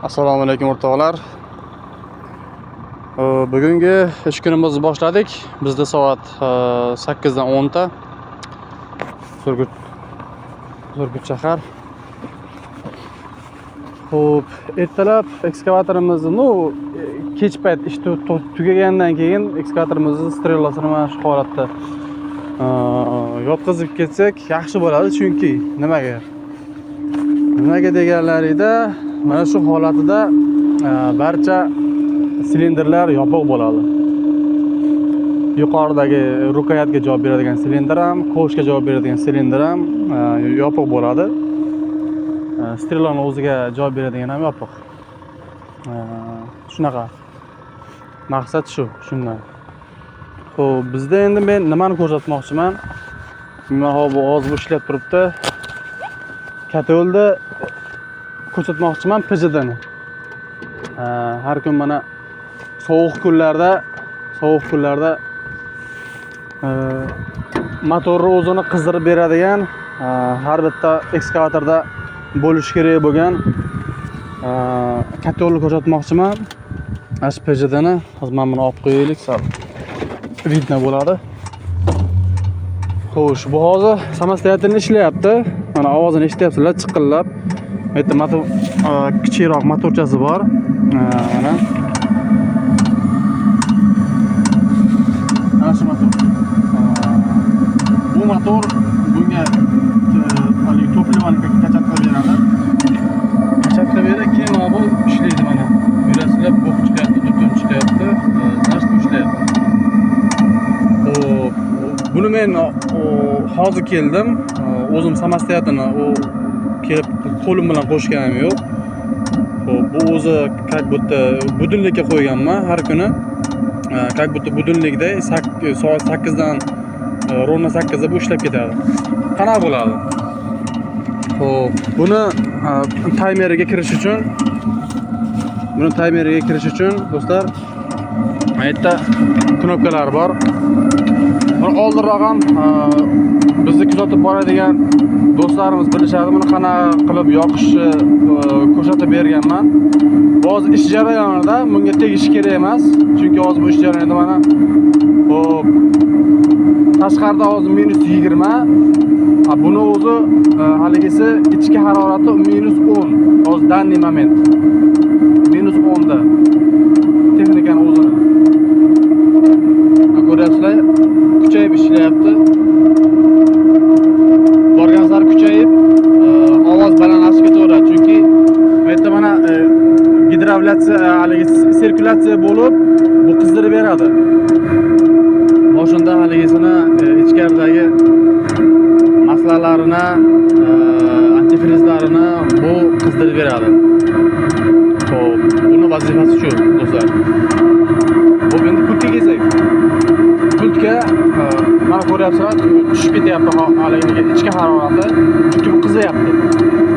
Assalomu alaykum o'rtoqlar. Bugungi ish kunimizni boshladik. Bizda soat 8 dan 10 ta. Surgut shahar. Xo'p, ertalab ekskavatorimizni, kech payt ish tugagandan keyin ekskavatorimizni strelasini mana shu holatda yotqizib ketsak yaxshi bo'ladi, chunki nimaga deganlaringda mana shu holatida barcha silindrlar yopiq bo'ladi. Yuqoridagi rukayatga javob beradigan silindr ham, qo'shga javob beradigan silindr ham yopiq bo'ladi. Strelani o'ziga javob beradigan ham yopiq. Shunaqa. Maqsad shundan. Xo'p, bizda endi men nimani ko'rsatmoqchiman? Mana bu hozir ishlab turibdi. Katta yo'lda ko'rsatmoqchiman PJDni. Har kun mana sovuq kunlarda motorni o'zini qizdirib beradigan har bitta ekskavatorda bo'lishi kerak bo'lgan katta yo'lni ko'rsatmoqchiman. Mana shu PJDni hozir men buni olib qo'yaylik, sal vidno bo'ladi. Xo'sh, bu hozir samostoятельно ishlayapti. Mana ovozini eshityapsizlar, chiqillab. Bu yerda motor kichikroq motorchasi bor. Mana shu motor. Bu motor bunga hali topливani kachat qilib beradi. Kachat qilib beradi, keyin mana bu ishlaydi mana. Yurasizlar, bu chiqyapti, tutun chiqyapti, zash ishlayapti. Xo'p, buni men hozir keldim. O'zim samostoятельно kelib qo'lim bilan qo'shganim yo'q. Xo'p, bu o'zi как будто budilnikka qo'yganman har kuni. Как будто budilnikda soat 8 dan ровно 8 da bu ishlab ketadi. Qanaqa bo'ladi? Xo'p, buni taymeriga kirish uchun do'stlar, bu yerda knopkalar bor. Buni oldinroq ham bizni kuzatib boradigan do'stlarimiz bilishadi, buni qanaqa qilib yoqishni ko'rsatib berganman. Hozir ish jarayonida bunga tegish kerak emas, chunki hozir bu ish jarayonida mana hop tashqarida hozir -20. Buni o'zi haligisi ichki harorati -10. Hozir danniy moment -10 da. Texnikani o'zini. Ko'ryapsizlar, kuchayib ishlayapti. Borgan sari kuchayib, ovoz balandlashib ketaveradi, chunki bu yerda mana gidravlyatsiya, haligi sirkulyatsiya bo'lib, bu qizdirib beradi. Mashina haligisini ichkaridagi maslalarini, antifrizlarini bu qizdirib beradi. Xo'p, buni vazifasi shu, do'stlar. Bu endi pultga kelsak. Pultga mana ko'ryapsizlar, tushib ketyapti haligi ichki harorati, chunki bu qizyapti.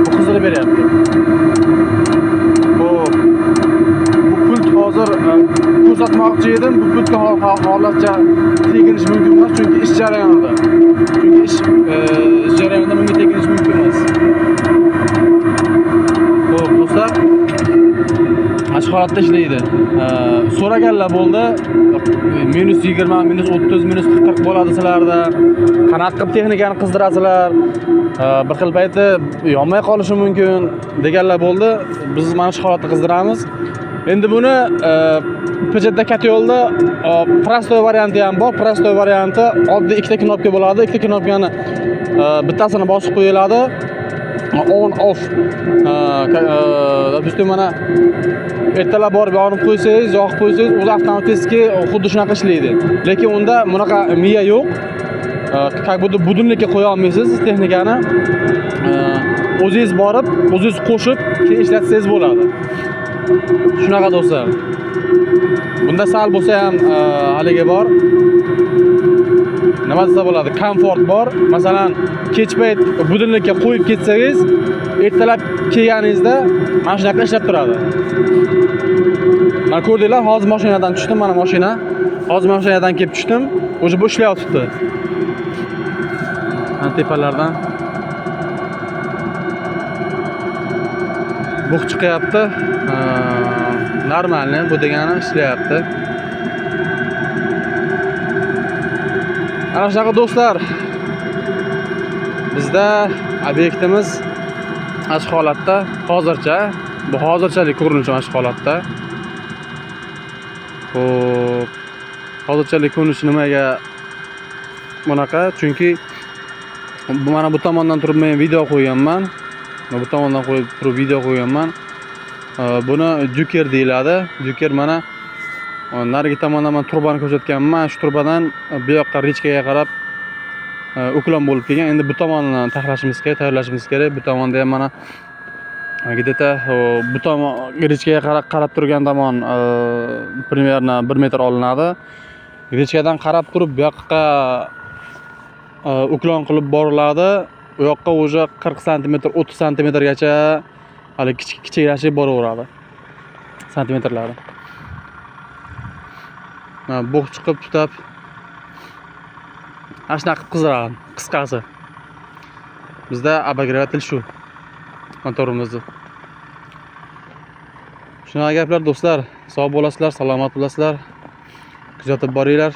Bu qizdirib beryapti. Xo'p, bu pult hozir ko'rsatmoqchi edim. Bu pultga holatcha teginish mumkin emas, chunki ish jarayonida. Bunga teginish mumkin emas. Xo'p, do'stlar, mana shu holatda ishlaydi. So'raganlar bo'ldi. -20, -30, -40 bo'ladi sizlarda. Qanaqa qilib texnikani qizdirasizlar? Bir xil payti yonmay qolishi mumkin deganlar bo'ldi. Biz mana shu holatda qizdiramiz. Endi buni PJD katta yo'lda prostoy varianti ham bor. Prostoy varianti oddiy ikkita knopka bo'ladi. Ikkita knopkani bittasini bosib qo'yiladi. On off. Допустим, mana ertalab borib yonib qo'ysangiz, yoqib qo'ysangiz, o'zi avtomatik xuddi shunaqa ishlaydi. Lekin unda bunaqa miya yo'q. Как будто budilnikka qo'ya olmaysiz texnikani. O'zingiz borib, o'zingiz qo'shib, keyin ishlatsangiz bo'ladi. Shunaqa do'stlar. Bunda sal bo'lsa ham haligi bor. Nima desa bo'ladi? Komfort bor. Masalan, kech payt budilnikka qo'yib ketsangiz, ertalab kelganingizda mana shunaqa ishlab turadi. Mana ko'rdinglar, hozir mashinadan tushdim, mana mashina. Hozir mashinadan kelib tushdim. O'sha bu ishlayapti. Mana tepalardan bug' chiqyapti. Normalni bu degani ishlayapti. Ana shunaqa do'stlar. Bizda obyektimiz mana shu holatda hozircha. Bu hozirchalik ko'rinishi mana shu holatda. Xo'p. Hozirchalik ko'rinishi nimaga bunaqa? Chunki mana bu tomondan turib men video qo'yganman. Bu tomondan qo'yib turib video qo'yganman. Buni Duker deyiladi. Duker mana narigi tomondan men turbani ko'rsatganman. Shu turbadan bu yoqqa rechkaga qarab uklon bo'lib kelgan. Endi bu tomondan taxlashimiz kerak, tayyorlashimiz kerak. Bu tomonda ham mana где-то bu tomon rechkaga qarab turgan tomon примерно 1 metr olinadi. Rechkadan qarab turib bu yoqqa uklon qilib boriladi. U yoqqa o'sha 40 sm, 30 sm gacha hali kichiklashib boraveradi. Santimetrlari. Bug' chiqib tutab ashna qilib qizdiradi. Qisqasi. Bizda обогреватель shu. Motorimizni. Shunaqa gaplar do'stlar. Sog' bo'lasizlar, salomat bo'lasizlar. Kuzatib boringlar.